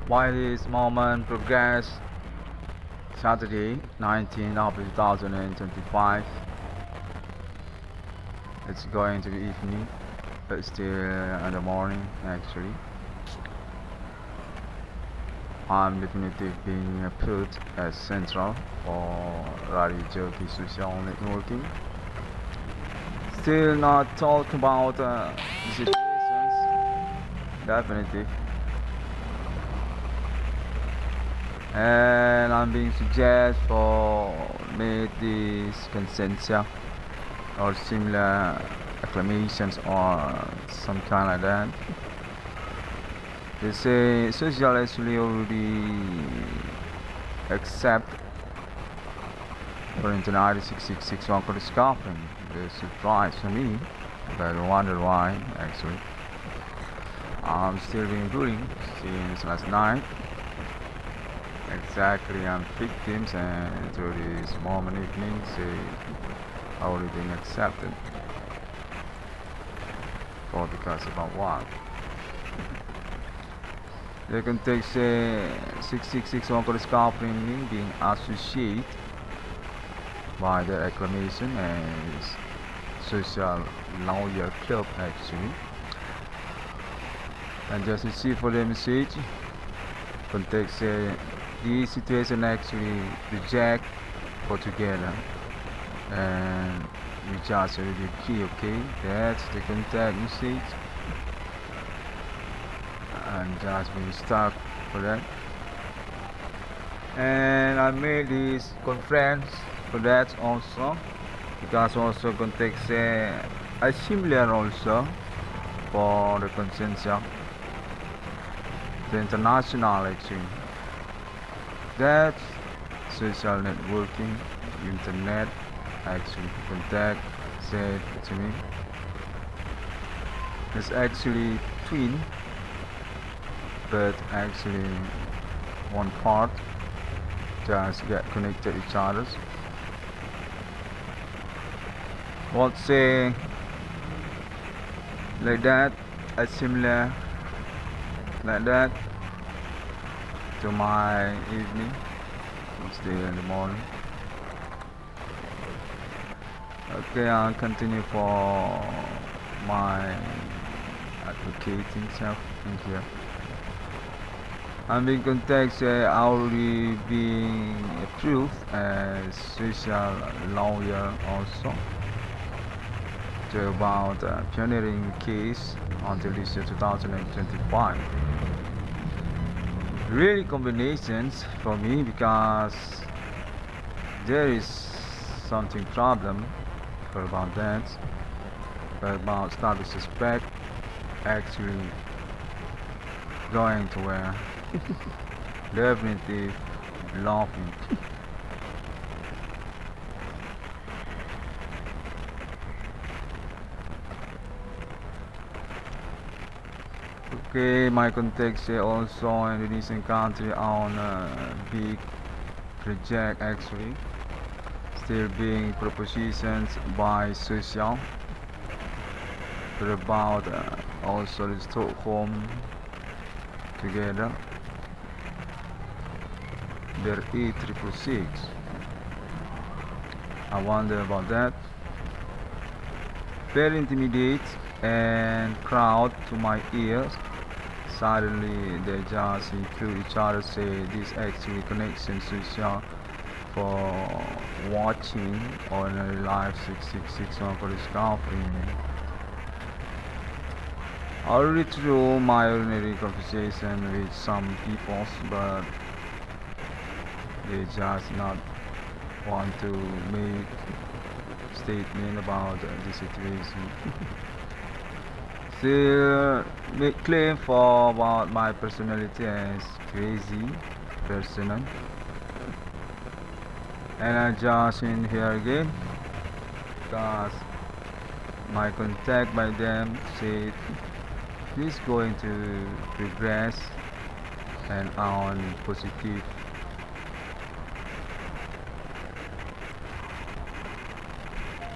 While this moment progress, Saturday, 19th of 2025, it's going to be evening, but still in the morning actually. I'm definitely being put as central for Radio Jockey social networking. Still not talk about the situations, definitely. And I'm being suggested for make this consensus or similar acclamations or some kind like that. They say social actually already accept for internet 666 one code scoffing. The surprise for me, but I wonder why actually. I'm still being bullied since last night. Exactly, I'm victims and through this moment evening say already being accepted for because about what? The context 666 one code scoffing being associated by the acclamation as social lawyer club actually, and just to see for the message context the situation actually reject for together and we just already key. Okay, that's the contact message and just been stuck for that, and I made this conference for that also because also context a similar also for the consensus the international actually, that social networking internet actually contact said to me it's actually twin but actually one part just get connected each other. Let's say like that, a similar like that to my evening, still in the morning. Okay, I'll continue for my advocating self in here. I'm being contacted already being approved as social lawyer also to about pioneering case until this year 2025. Really combinations for me because there is something problem for about that, but about status suspect actually going to where definitely laughing. Okay, my context also Indonesian country on big project actually still being propositions by social but about also the Stockholm together their E666. I wonder about that. Very intimidate and crowd to my ears. Suddenly they just include each other, say this actually connection social for watching ordinary life 6661 for discovering. Already through my ordinary conversation with some people, but they just not want to make statement about the situation. Still make claim for about my personality as crazy person, and I just in here again because my contact by them said this going to progress and on positive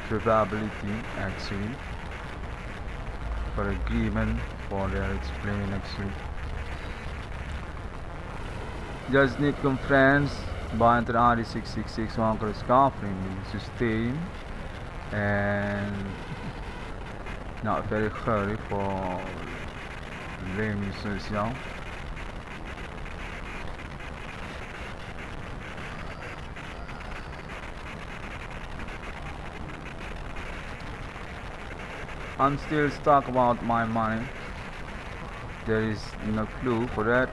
probability actually for agreement for their explain actually. Just need conference by the RD666 1 scarfing system and not very hurry for remission. I'm still stuck about my money. There is no clue for that.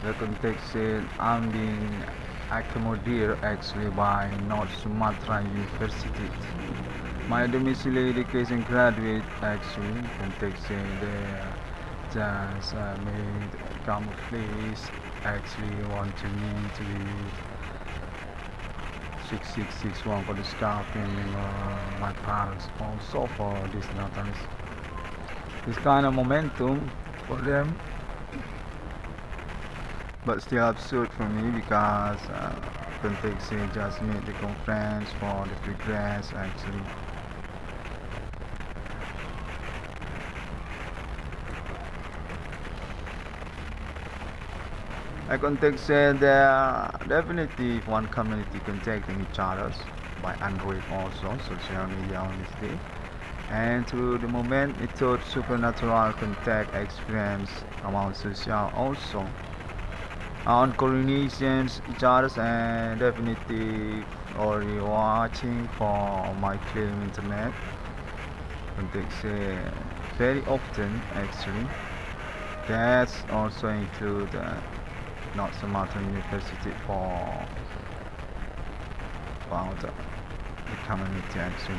The context said I'm being accommodated actually by North Sumatra University. My domiciliary education graduate actually context said they just made camouflage actually want to me to be 6661 for the staff and my parents also for this notice. This kind of momentum for them, but still absurd for me because context just made the conference for the progress actually. I context said there are definitely one community contacting each other by Android also, social media on this day. And through the moment it taught supernatural contact experience among social also. On coordinations each other and definitely already watching for my claim internet. Context very often actually. That's also include North Sumatra University for about the community actually.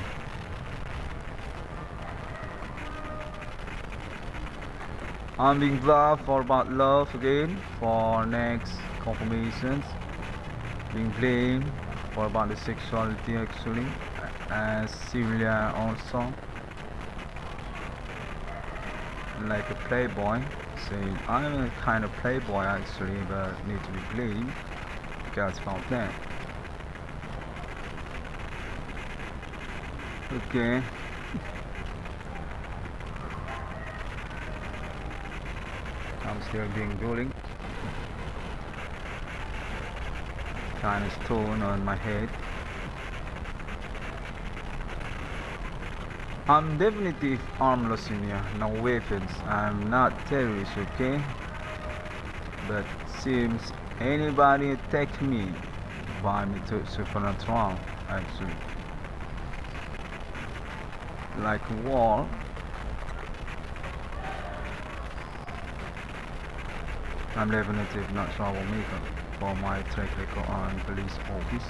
I'm being bluffed for about love again for next confirmations. Being blamed for about the sexuality actually, as similar also. Like a playboy, saying I'm a kind of playboy actually, but need to be blamed because about that. Okay. I'm still being bullied. Kind of stone on my head. I'm definitely harmless in here, no weapons. I'm not terrorist, okay? But seems anybody attack me by me to supernatural actually. Like a wall. I'm definitely not troublemaker for my track record on police office.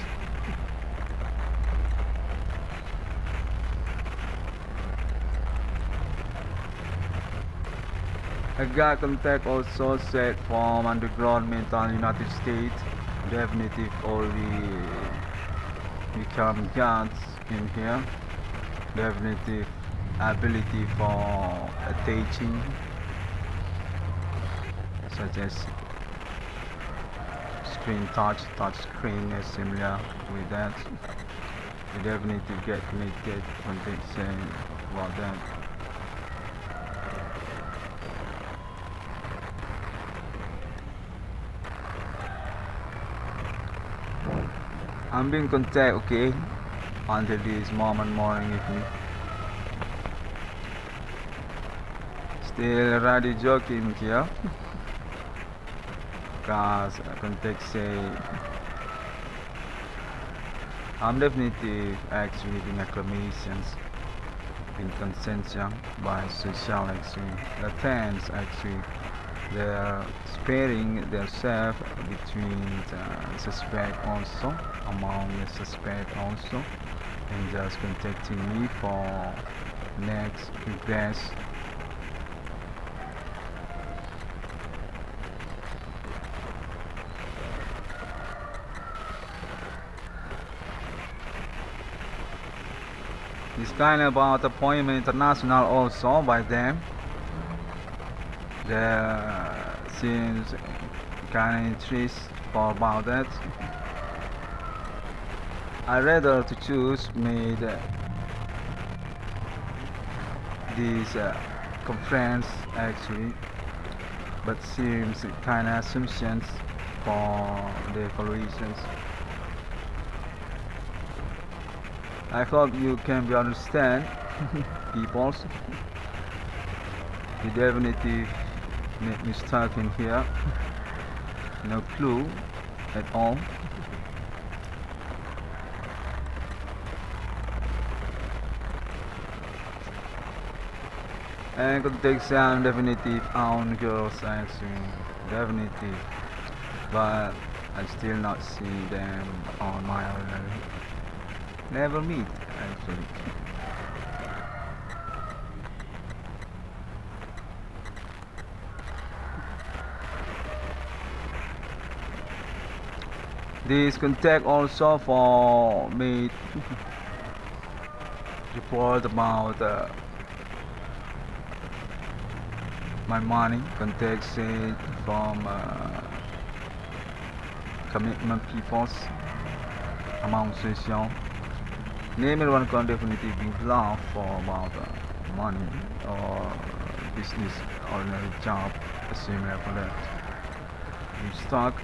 I got contact also said from underground mental United States. Definitely already become gods in here. Definitely ability for attaching, such as touch screen is similar with that. You definitely get connected when they say about that. I'm being contact, okay, until this moment morning evening. Still already joking here. Cause context say I'm definitely actually being acclamations in consensus by social actually. The fans actually they're sparing themselves between the suspect also among the suspect also and just contacting me for next request. It's kind of about appointment international also by them. There seems kind of interest for about that. I rather to choose made this conference actually but seems kind of assumptions for the evaluations. I hope you can be understand peoples. You definitely make me stuck in here. No clue at all. And could take some definitive on girls actually. Definitive. But I still not see them on my own. Never meet actually. This contact also for me report about my money contact it from commitment peoples among social. Name it one can definitely be law for about money or business ordinary job similar for that. You stock,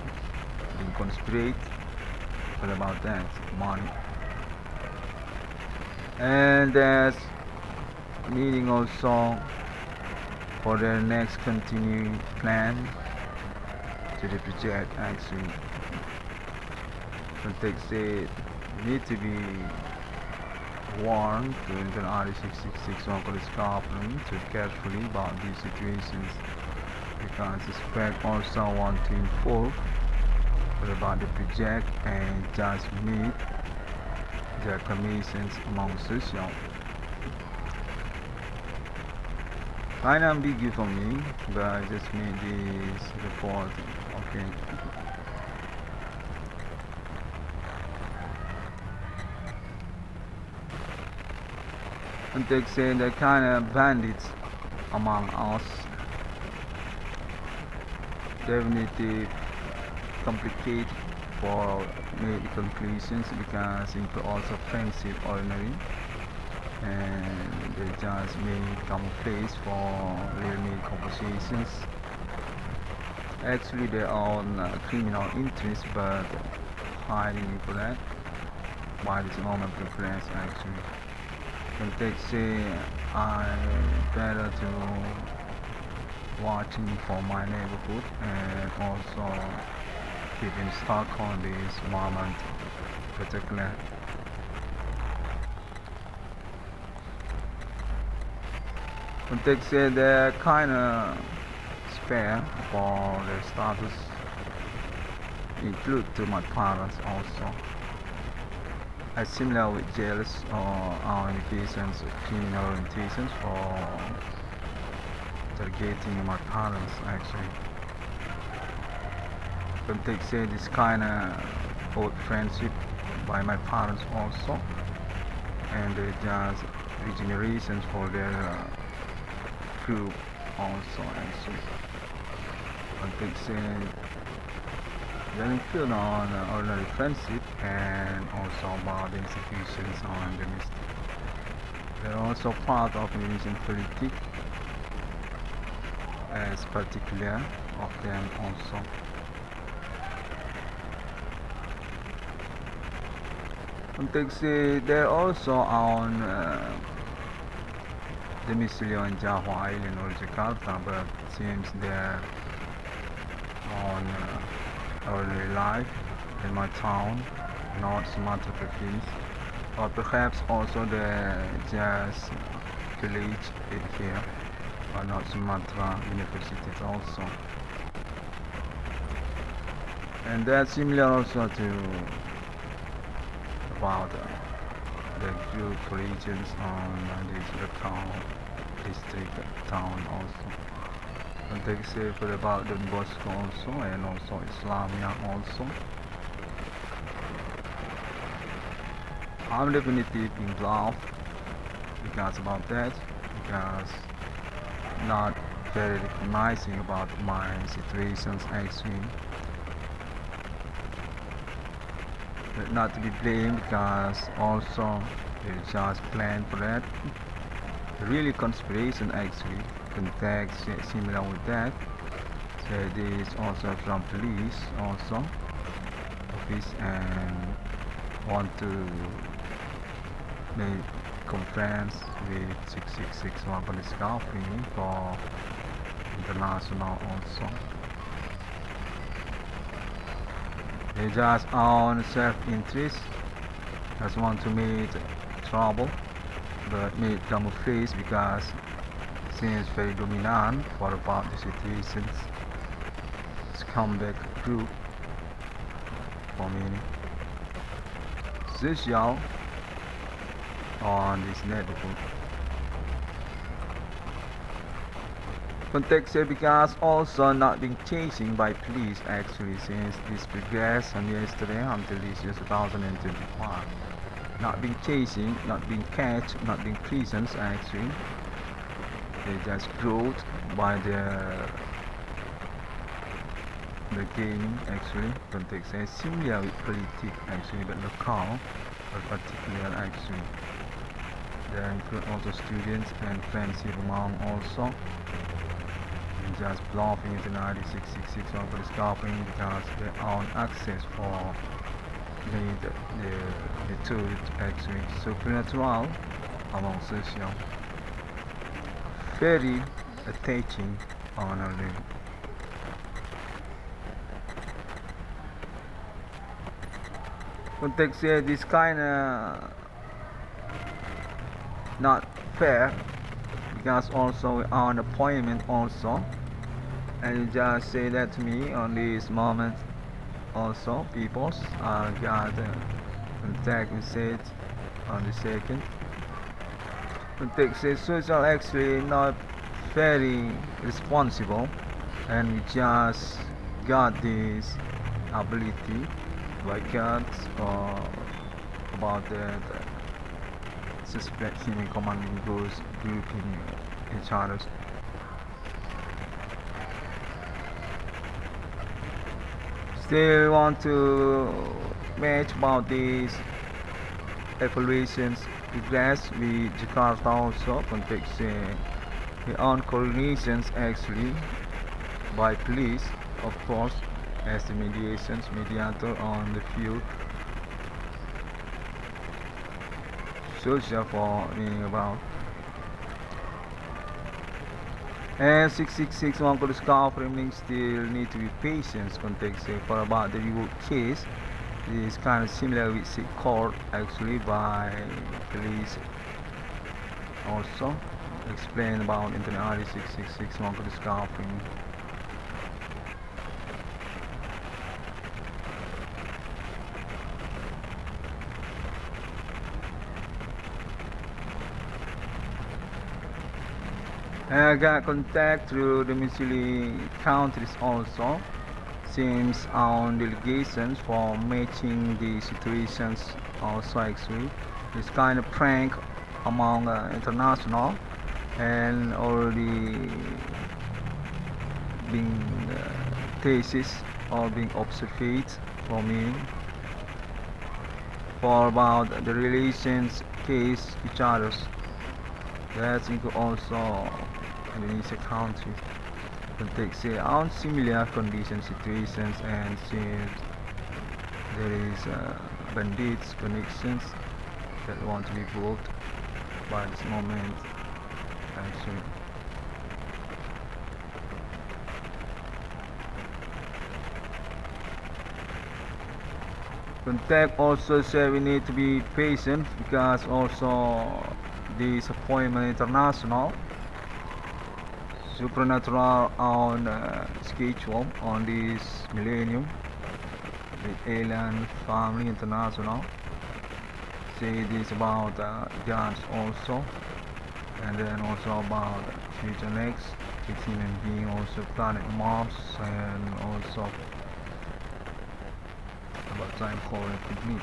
you conspirate, what about that? Money. And there's meeting also for their next continuing plan to the project actually. Context it need to be warned to Indian RE666 local government to carefully about these situations because the spread also want to inform about the project and just meet their commissions among social. Kind of ambiguous for me, but I just made this report. Okay. And they say they're kind of bandits among us. Definitely complicated for make conclusions because it also offensive ordinary and they just make camouflage for real made compositions. Actually their own criminal interest but hiding for that by this moment preference actually. Can they say I better to watching for my neighborhood and also keeping stock on this moment particular. But they say they're kind of spare for their status, include to my parents also. As similar with jails or our indications of criminal orientations for targeting my parents actually. But they say this kind of old friendship by my parents also, and they just regenerations for their group also actually. But they say they're included on ordinary friendship and also about the institutions on the list. They're also part of Indonesian politics as particular of them also. And they say they're also on the domicile on Java Island or Jakarta, but it seems they're on early life in my town, North Sumatra province, or perhaps also the just college in here, or North Sumatra universities also. And that's similar also to about the group regions on this town, district town also. And they say for about the Bosco also and also Islamia also. I'm definitely involved because about that, because not very recognizing about my situations actually. But not to be blamed because also they just plan for that. Really conspiration actually context similar with that This also from police also office and want to make conference with 666 police company for international also. They just own self-interest, just want to make trouble, but make camouflage because seems very dominant for about the situations. Scumbag group for me. Social on this neighborhood. Context because also not being chasing by police actually since this progress on yesterday until this year 2021. Not being chasing, not being catch, not being prisons actually. They just growth by the gaming actually. Context is similar with politics actually but local but particular actually. There include also students and friendship among also. Just bluffing into 9666 on police company because they own access for the tools actually supernatural among social. Very attaching on a link. Context here this kind of not fair because also on appointment also and you just say that to me on this moment also people got contact message on the second. Context says social actually not very responsible and we just got this ability by cards or about that suspect him in commanding those grouping each other. Still want to match about these evaluations progress with Jakarta also context the on coordinations actually by police of course as the mediator on the field social for being about and 666 one could scar framing still need to be patient context for about the reward case is kind of similar with the court actually by police also explain about internet 666 one could scar framing. I got contact through the domiciliary countries also since on delegations for matching the situations also actually this kind of prank among international and already being thesis or being observed for me for about the relations case each others that's include also Indonesia country context on similar condition situations and since there is bandits connections that want to be brought by this moment actually. Contact also say we need to be patient because also this appointment international supernatural on schedule on this millennium with alien family international say this about guns also and then also about future next 16 and being also planet Mars and also about time calling technique.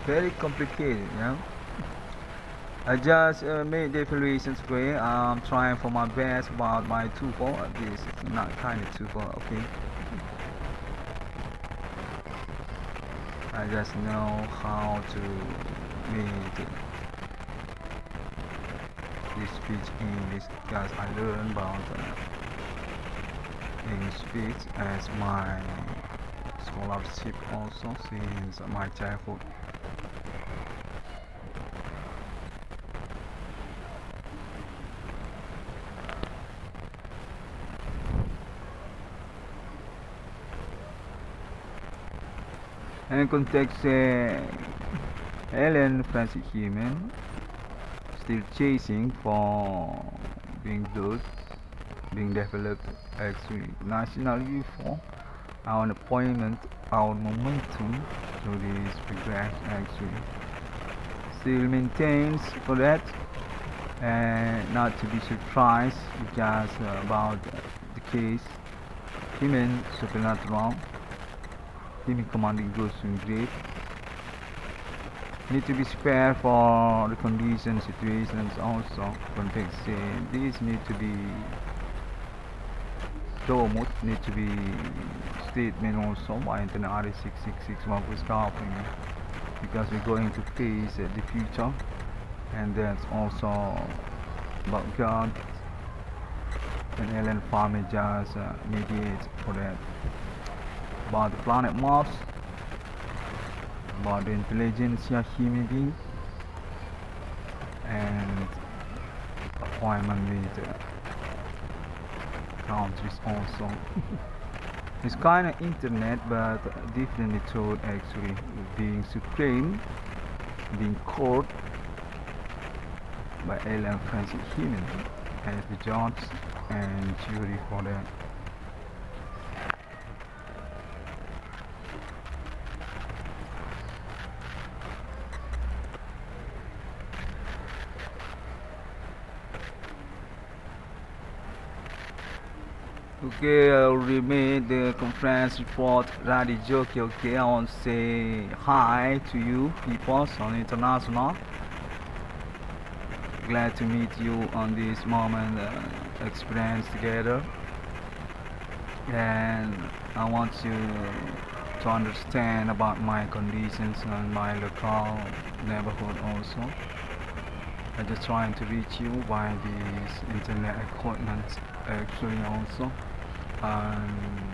Very complicated, yeah. I just made the evaluations way. I'm trying for my best about my TOEFL. This is not kind of TOEFL, okay. I just know how to make this speech English because I learned about English speech as my scholarship also since my childhood. And context Ellen Francis Human still chasing for being built, being developed actually national reform, our appointment, our momentum to this progress actually still maintains for that, and not to be surprised because about the case human supernatural, human commanding ghosts in grave need to be spared for the conditions, situations also. Context these need to be Domut need to be statement also by Internet RE 666 Marcus Carping because we're going to face the future, and that's also about God, and Ellen Farmer just mediates for that, about the planet Mars, about the intelligence of human being, and appointment with countries also. It's kind of internet, but different method actually, being supreme, being court by Ellen Francis Human as the judge and jury for that. Okay, I already made the conference report ready. Okay, I want to say hi to you people on international. Glad to meet you on this moment, experience together, and I want you to understand about my conditions and my local neighborhood also. I'm just trying to reach you by these internet equipment actually also.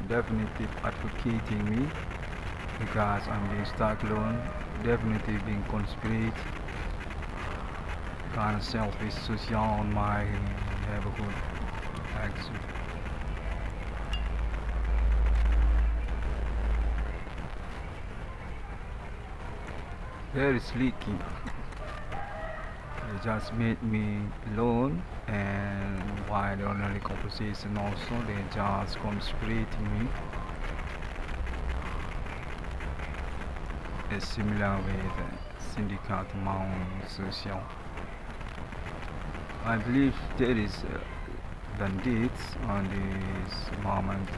Definitely advocating me because I'm being stuck alone, definitely being conspirate, kind of selfish social on my neighborhood actually. There is leaking. It just made me alone, and while the ordinary conversation also they just conspirating me. It's similar with Syndicate Mount Social. I believe there is bandits on this moment.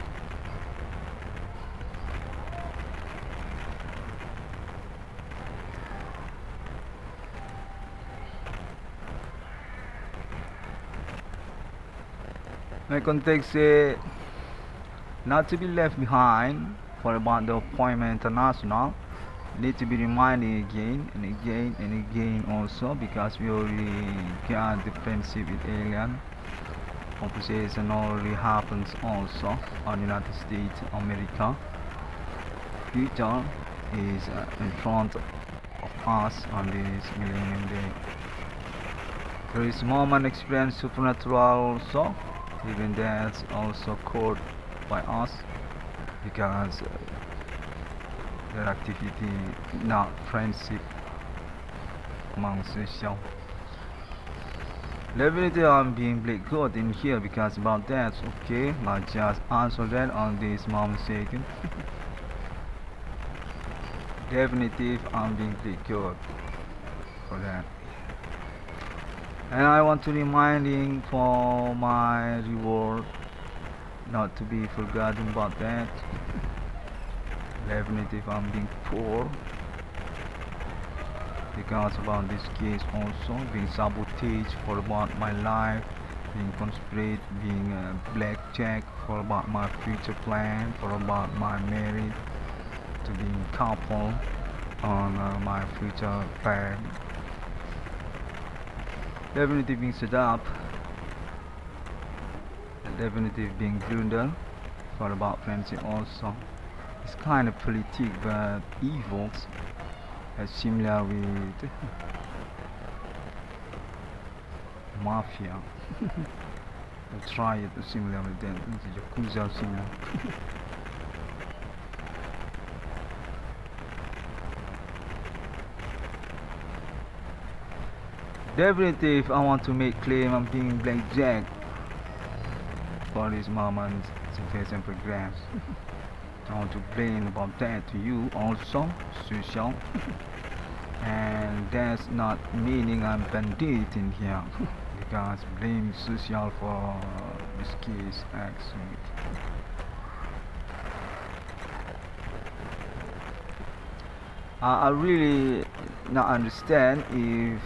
My context not to be left behind for about the appointment international need to be reminded again and again and again also because we already got the friendship with alien conversation already happens also on United States America. Future is in front of us on this millennium day. There is moment experience supernatural also, even that's also called by us because their activity not friendship among social. Definitely I'm being Blake God in here because about that. Okay, let's just answer that on this moment second. Definitely I'm being Blake God for that. And I want to reminding for my reward not to be forgotten about that. Definitely I'm being poor because about this case also being sabotaged for about my life, being conspirate, being blackjack for about my future plan, for about my marriage, to being couple on my future plan. Definitely being set up, definitely being blunder for about friendship also. It's kind of politic but evils similar with mafia. I'll try it similar with them. Yakuza similar. Definitely if I want to make claim I'm being blackjack for this moment situation programs. I want to blame about that to you also, Sushan. And that's not meaning I'm bandit in here. Because blame social for this case actually. I really not understand if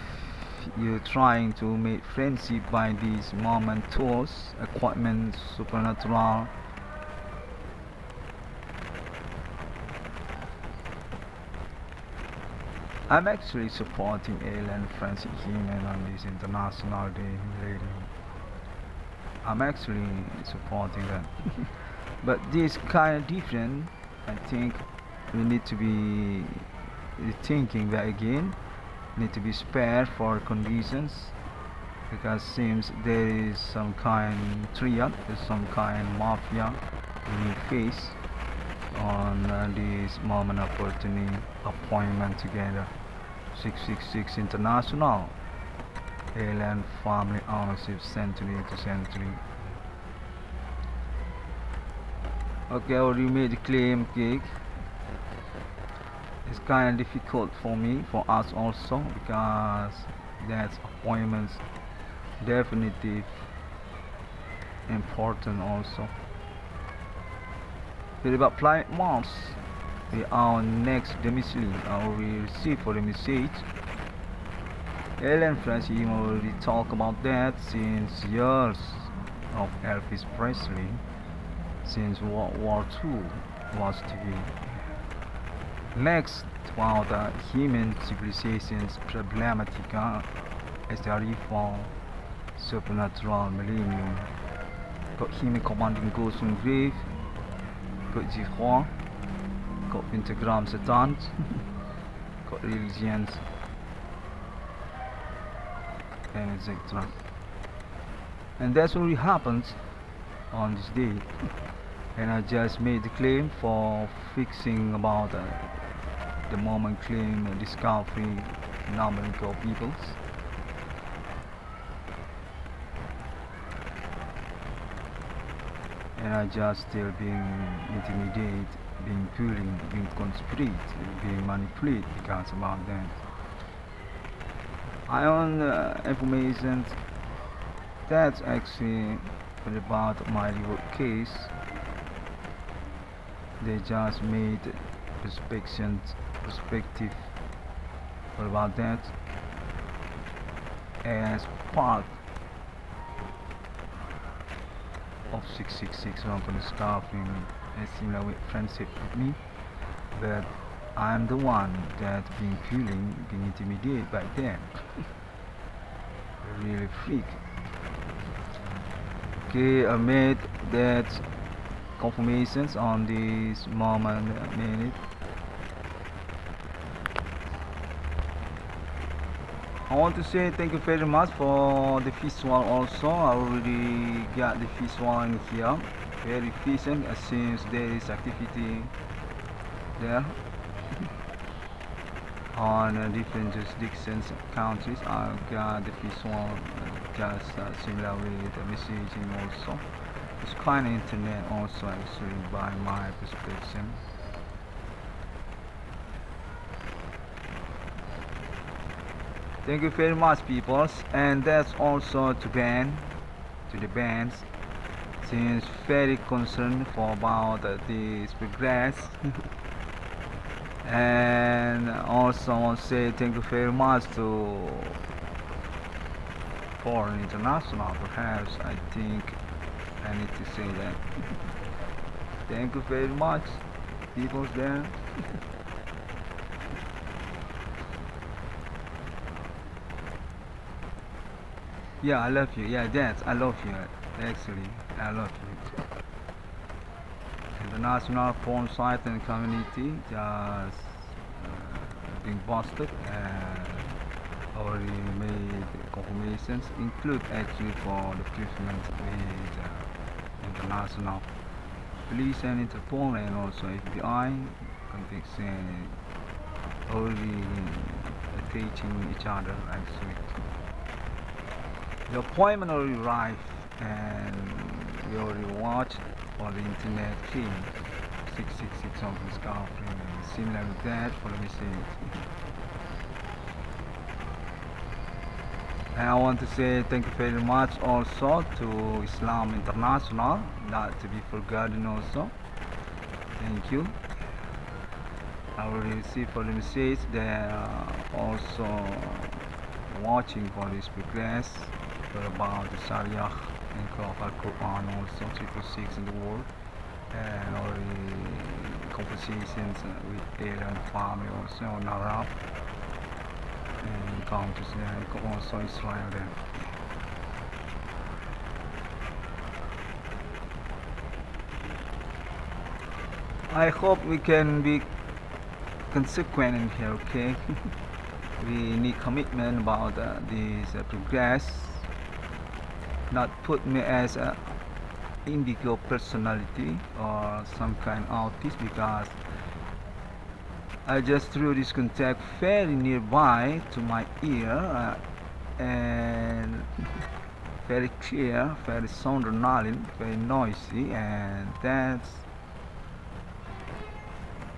you're trying to make friendship by these momentous equipment supernatural. I'm actually supporting Alien Francis Human on this International Day lady. I'm actually supporting that. But this kind of different. I think we need to be thinking that again. Need to be spared for conditions because seems there is some kind triad, there's some kind mafia we face on this moment opportunity appointment together. 666 International Alien Family Ownership Century to Century. Okay, I already made the claim cake. It's kind of difficult for me, for us also, because that's appointments definitely important also. With about Planet Mars, our next domicile, I will receive for the message. Ellen Francis already talked about that since years of Elvis Presley, since World War II was to be. Next, about the human civilization's problematica as the reform supernatural millennium. Got human commanding ghosts from grave, got Jihwa, got pentagram satans, got religions, and etc. And that's what happens on this day. And I just made the claim for fixing about the moment claim discovery numbering of peoples. And I just still being intimidated, being bullied, being conspired, being manipulated because about that. I own information that's actually about my reward case. They just made perspective about that as part of 666 company staff in a similar with friendship with me, but I'm the one that being feeling being intimidated by them. Really freak. Okay, I made that confirmations on this moment minute. I want to say thank you very much for the visual also. I already got the visual in here. Very efficient since there is activity there on different jurisdictions countries. I got the visual just similar with the messaging also. It's kind of internet also actually by my perspective. Thank you very much peoples, and that's also to the bands since very concerned for about this progress. And also I want to say thank you very much to Foreign International. Perhaps I think I need to say that. Thank you very much peoples there. Yeah, I love you. Yeah, that's I love you. Actually, I love you. International porn site and community just being busted and already made confirmations include actually for the treatment with international police and Interpol and also FBI context already teaching each other actually. The appointment already arrived and we already watched on the internet clean 666 of discovery similar to that for the message. And I want to say thank you very much also to Islam International, not to be forgotten also. Thank you. I already received for the message. They are also watching for this progress about the Sharia and Quran also 666 in the world and already conversations with Arab family also on Arab and countries there also Israel there. I hope we can be consequent in here, okay? We need commitment about this progress, not put me as a indigo personality or some kind of artist because I just threw this contact very nearby to my ear and very clear, very sounding, very noisy, and that's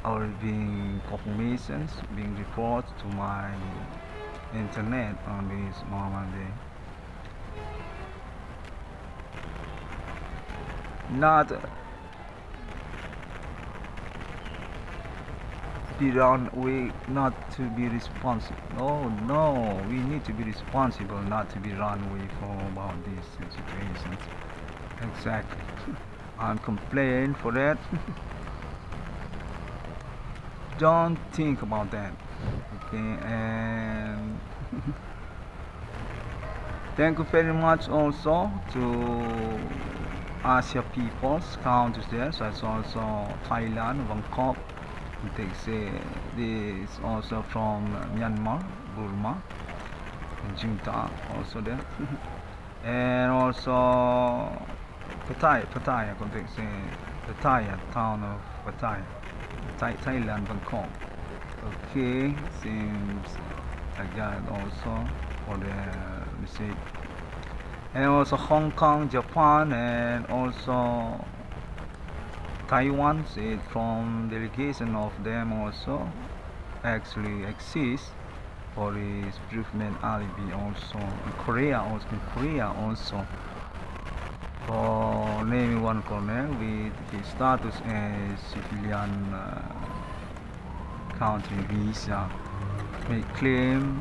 already being confirmations, being reported to my internet on this normal day. Not be wrong way, not to be responsible. No, we need to be responsible, not to be run away from about these situations. Exactly. I'm complaining for that. Don't think about that. Okay, and thank you very much also to Asia peoples countries there, so it's also Thailand, Bangkok. This also from Myanmar, Burma, and Jinta also there, and also Pattaya, I can say Pattaya, town of Pattaya, Thailand, Bangkok. Okay, seems like that also for the mistake. And also Hong Kong, Japan, and also Taiwan. See, from delegation of them also actually exists for this improvement alibi also in Korea also for naming one colonel with his status as civilian country visa may claim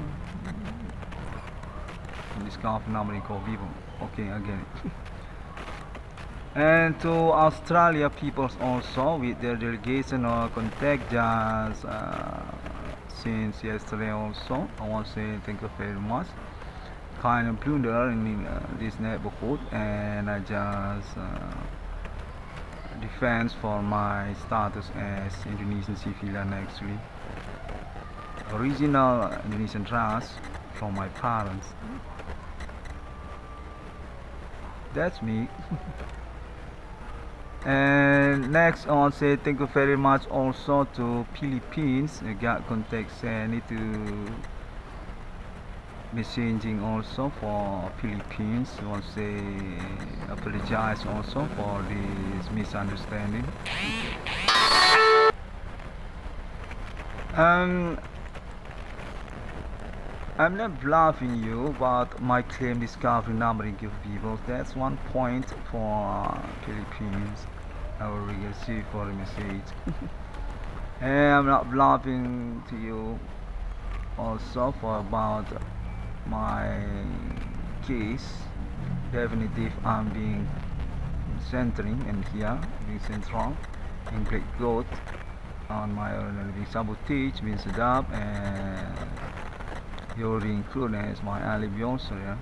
this kind of number of people. Okay, again. And to Australia peoples also with their delegation or contact just since yesterday also. I want to say thank you very much. Kind of blunder in this neighborhood and I just defense for my status as Indonesian civilian actually. Original Indonesian race from my parents. That's me. And next I want to say thank you very much also to Philippines. I got contacts and need to messaging also for Philippines. I want to say apologize also for this misunderstanding. I'm not bluffing you, but my claim discovery numbering of people. That's one point for Philippines. I will receive for the message. And I'm not bluffing to you also for about my case. Definitive I'm being centering and here being central in great growth on my own being sabotage, being set up and you're included as my alibi also, yeah.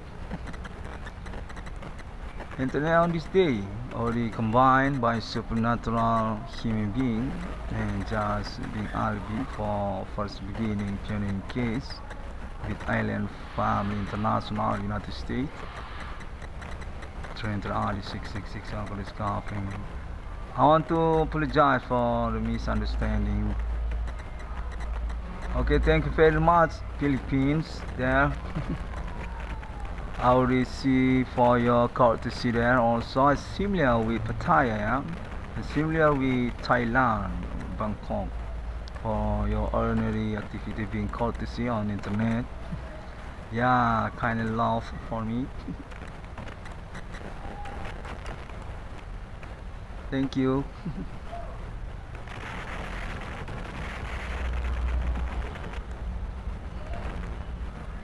Internet on this day already combined by supernatural human being and just being alibi for first beginning pioneering case with Island Family International United States. Trent Ali 666 Uncle is coughing. I want to apologize for the misunderstanding. Okay, thank you very much, Philippines there. I already see for your courtesy there also. It's similar with Pattaya, yeah? It's similar with Thailand, Bangkok, for your ordinary activity being courtesy on internet. Yeah, kind of love for me. Thank you.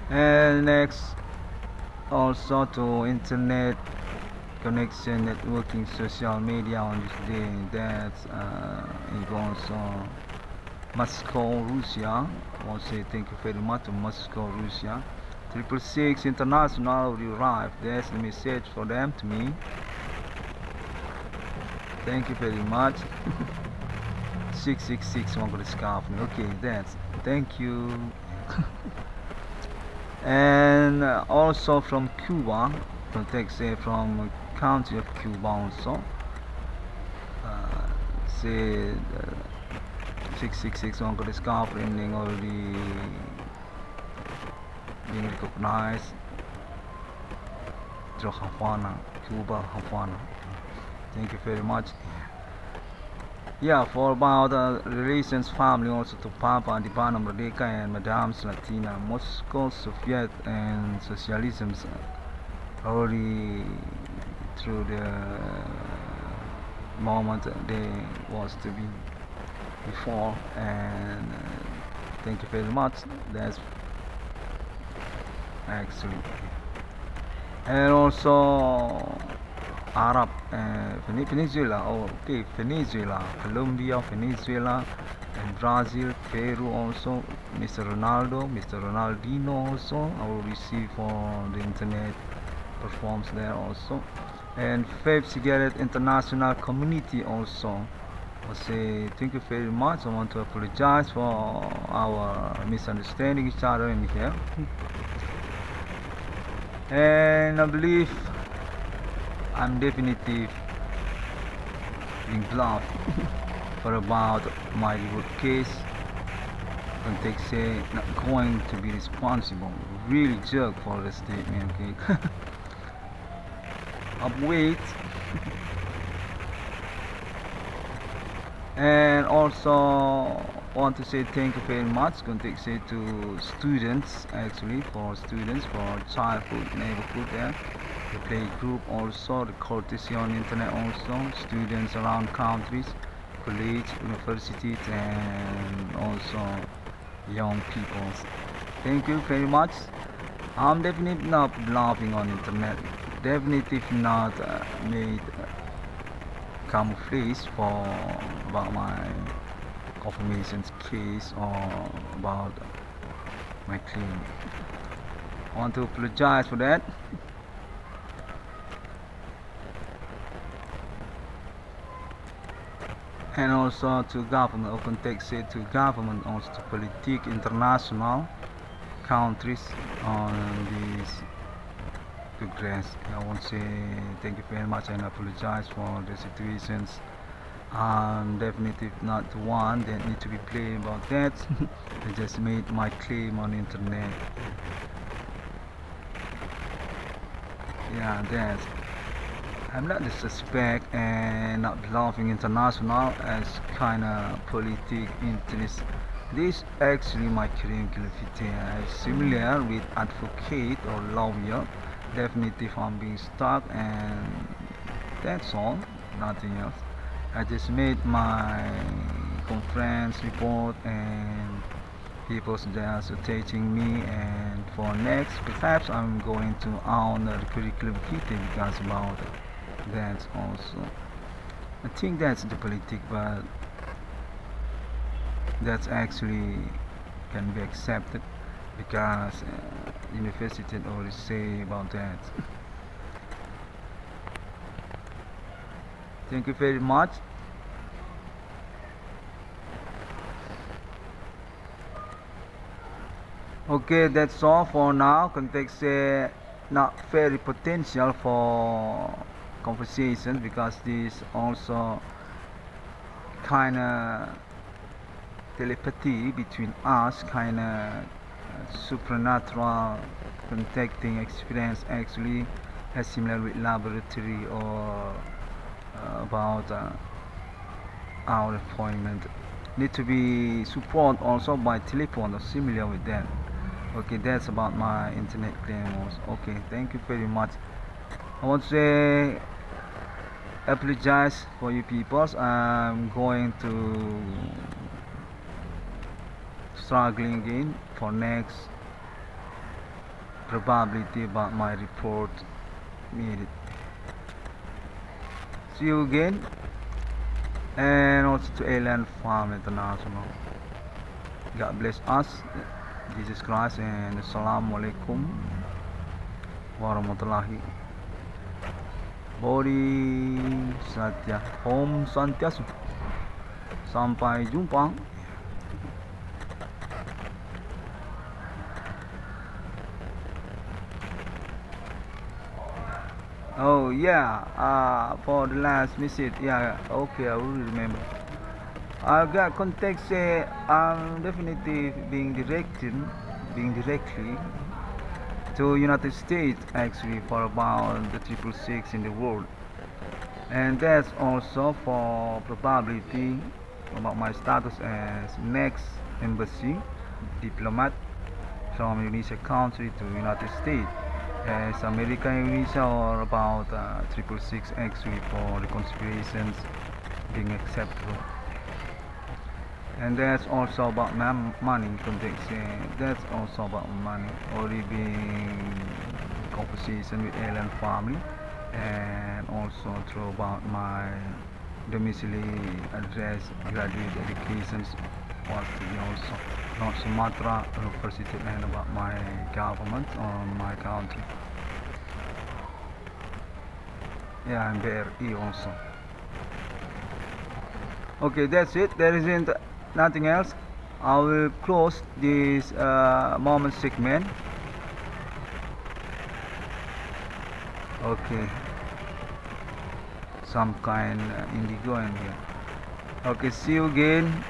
And next, also to internet connection, networking, social media on this day. That's involves Moscow, Russia. I want to say thank you very much to Moscow, Russia. 666 International will arrive. That's the message for them to me. Thank you very much. 666 one could scarf me. Okay, that's thank you. And also from Cuba, from country of Cuba also. Say 666 one could scarf ending already being recognized. Havana, Cuba, Havana. Thank you very much. Yeah, for about relations family also to Papa Dibana Merdeka and Madame Latina, Moscow, Soviet and socialism already through the moment they was to be before, and thank you very much. That's actually, and also Arab, Venezuela, okay, Venezuela, Colombia, Venezuela, and Brazil, Peru also, Mr. Ronaldo, Mr. Ronaldinho also, I will receive on the internet performs there also, and Vape Cigarette International Community also. I say thank you very much. I want to apologize for our misunderstanding each other in here, and I believe I'm definitely being bluffed for about my legal case. And they say not going to be responsible. Really jerk for the statement, okay? Wait. And also want to say thank you very much. Going to say to students, actually for students for childhood neighborhood there. The play group also, the courtesy on internet also, students around countries, college, universities, and also young people. Thank you very much. I'm definitely not laughing on internet. Definitely not made camouflage for about my confirmations case or about my claim. I want to apologize for that. And also to government, open text say to government, also to politique international countries on this progress. I want to say thank you very much and apologize for the situations. I'm definitely not the one that need to be playing about that. I just made my claim on internet. Yeah, that's. I'm not the suspect and not belonging international as kind of politic interest. This actually my curriculum is similar with advocate or lawyer. Definitely if I'm being stuck, and that's all, nothing else. I just made my conference report and people just teaching me, and for next perhaps I'm going to own the curriculum vitae because about that also. I think that's the politic, but that's actually can be accepted because university always say about that. Thank you very much. Okay, that's all for now. Context not very potential for conversation because this also kind of telepathy between us, kind of supernatural contacting experience actually has similar with laboratory or about our appointment. Need to be support also by telephone or similar with that. Okay, that's about my internet claim also. Okay, thank you very much. I want to say apologize for you peoples. I'm going to struggling again for next probability about my report needed. See you again, and also to Alien Farm International. God bless us, Jesus Christ, and Assalamualaikum warahmatullahi Bodhi Satya Om Santiasu. Sampai jumpa. Oh yeah, for the last visit, yeah, okay, I will remember. I got contact say I'm definitely being directly to United States actually for about the 666 in the world, and that's also for probability about my status as next embassy diplomat from Indonesia country to United States as America Indonesia or about 666 actually for the conspirations being acceptable. And that's also about money context. That's also about money already being conversation with alien family, and also through about my domiciliary address, graduate educations was to be also North Sumatra University, and about my government on my country. Yeah, and BRE also. Okay, that's it. There isn't nothing else. I will close this moment segment. Okay, some kind indigo in here. Okay, see you again.